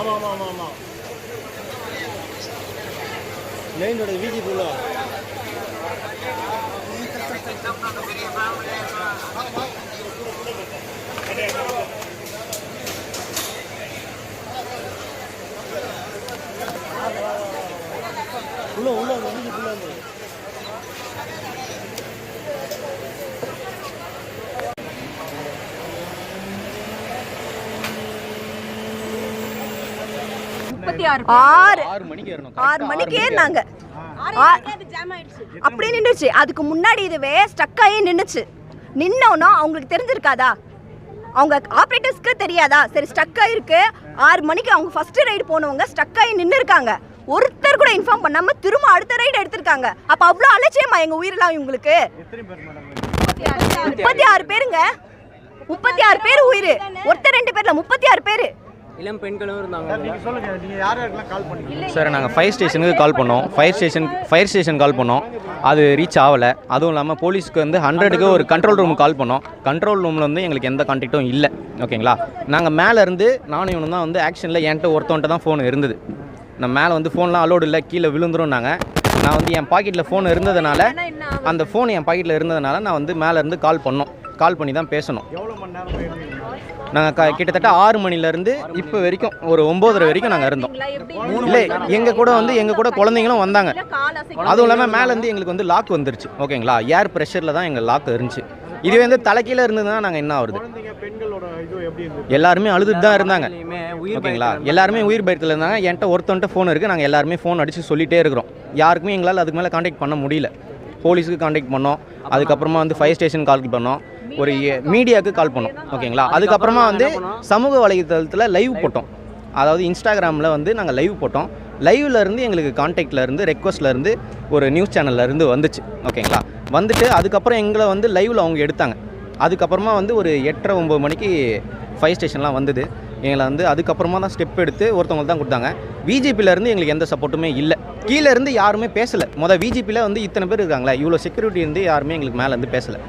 ஆமாம் ஆமாம் ஆமாம் ஆமாம் மெயின் ரோடு விஜி உள்ள உள்ள விஜிக்குள்ள வந்து 6 மணிக்கு ஏறினாங்க. அப்படியே நின்றுச்சு. அதுக்கு முன்னாடி இதுவே ஸ்டக் ஆகி நின்றுச்சு. நின்னோன்னா அவங்களுக்கு தெரிஞ்சிருக்காதா? அவங்க ஆப்ரேட்டர்ஸ்க்கு தெரியாதா? சரி ஸ்டக் ஆகிருக்கு. 6 மணிக்கு அவங்க ஃபர்ஸ்ட் ரைடு போனவங்க ஸ்டக் ஆகி நின்று இருக்காங்க. ஒருத்தர் கூட இன்ஃபார்ம் பண்ணாம திரும்ப அடுத்த ரைடு எடுத்திருக்காங்க. அப்ப அவ்வளோ அலட்சியமா எங்க உயிரெல்லாம் இவங்களுக்கு? 36 பேருங்க. 36 பேர் உயிர். ஒருத்தர் 2 பேர்ல 36 பேர். இளம் பெண்களும் இருந்தாங்க. சார் நாங்கள் ஃபயர் ஸ்டேஷனுக்கு கால் பண்ணோம். ஃபயர் ஸ்டேஷன் கால் பண்ணோம். அது ரீச் ஆகலை. அதுவும் இல்லாமல் போலீஸ்க்கு வந்து 100க்கு ஒரு கண்ட்ரோல் ரூமுக்கு கால் பண்ணோம். கண்ட்ரோல் ரூமில் வந்து எங்களுக்கு எந்த கான்டாக்டும் இல்லை. ஓகேங்களா? நாங்கள் மேலே இருந்து நானும் இவனும் தான் வந்து ஆக்ஷனில் என்கிட்ட ஒருத்தவன்ட்ட தான் ஃபோன் இருந்தது. நான் மேலே வந்து ஃபோன்லாம் அலோடு இல்லை, கீழே விழுந்துரும். நான் வந்து என் பாக்கெட்டில் ஃபோன் இருந்ததுனால, அந்த ஃபோன் என் பாக்கெட்டில் இருந்ததுனால நான் வந்து மேலே இருந்து கால் பண்ணி தான் பேசணும். நாங்கள் கிட்டத்தட்ட 6 மணிலேருந்து இப்போ வரைக்கும் ஒரு 9:30 வரைக்கும் நாங்கள் இருந்தோம். இல்லை, எங்கள் கூட குழந்தைங்களும் வந்தாங்க. அதுவும் இல்லாமல் மேலேருந்து எங்களுக்கு வந்து லாக் வந்துருச்சு. ஓகேங்களா? ஏர் ப்ரெஷரில் தான் எங்கள் லாக் இருந்துச்சு. இதுவே வந்து தலைக்கீழே இருந்ததுன்னா நாங்கள் என்ன ஆகுது? எல்லாருமே அழுதுட்டு தான் இருந்தாங்க. ஓகேங்களா? எல்லாருமே உயிர் பயத்தில் இருந்தாங்க. என்கிட்ட ஒருத்தன்ட்ட ஃபோன் இருக்குது. நாங்கள் எல்லாருமே ஃபோன் அடித்து சொல்லிகிட்டே இருக்கிறோம். யாருக்குமே எங்களால் அதுக்கு மேலே கான்டாக்ட் பண்ண முடியல. போலீஸுக்கு கான்டாக்ட் பண்ணோம். அதுக்கப்புறமா வந்து ஃபயர் ஸ்டேஷன் கால் பண்ணோம். ஒரு மீடியாவுக்கு கால் பண்ணோம். ஓகேங்களா? அதுக்கப்புறமா வந்து சமூக வலைத்தளத்தில் லைவ் போட்டோம். அதாவது இன்ஸ்டாகிராமில் வந்து நாங்கள் லைவ் போட்டோம். லைவ்லேருந்து எங்களுக்கு கான்டாக்ட்லேருந்து ரெக்வஸ்ட்லேருந்து ஒரு நியூஸ் சேனல்லேருந்து வந்துச்சு. ஓகேங்களா? வந்துட்டு அதுக்கப்புறம் எங்களை வந்து லைவில் அவங்க எடுத்தாங்க. அதுக்கப்புறமா வந்து ஒரு 8:30-9 மணிக்கு ஃபயர் ஸ்டேஷன்லாம் வந்தது. எங்களை வந்து அதுக்கப்புறமா தான் ஸ்டெப் எடுத்து ஒருத்தவங்களுக்கு தான் கொடுத்தாங்க. விஜிபியிலேருந்து எங்களுக்கு எந்த சப்போர்ட்டுமே இல்லை. கீழே இருந்து யாருமே பேசலை. விஜிபியில் வந்து இத்தனை பேர் இருக்காங்களே, இவ்வளோ செக்யூரிட்டி இருந்து யாருமே எங்களுக்கு மேலே இருந்து பேசலை.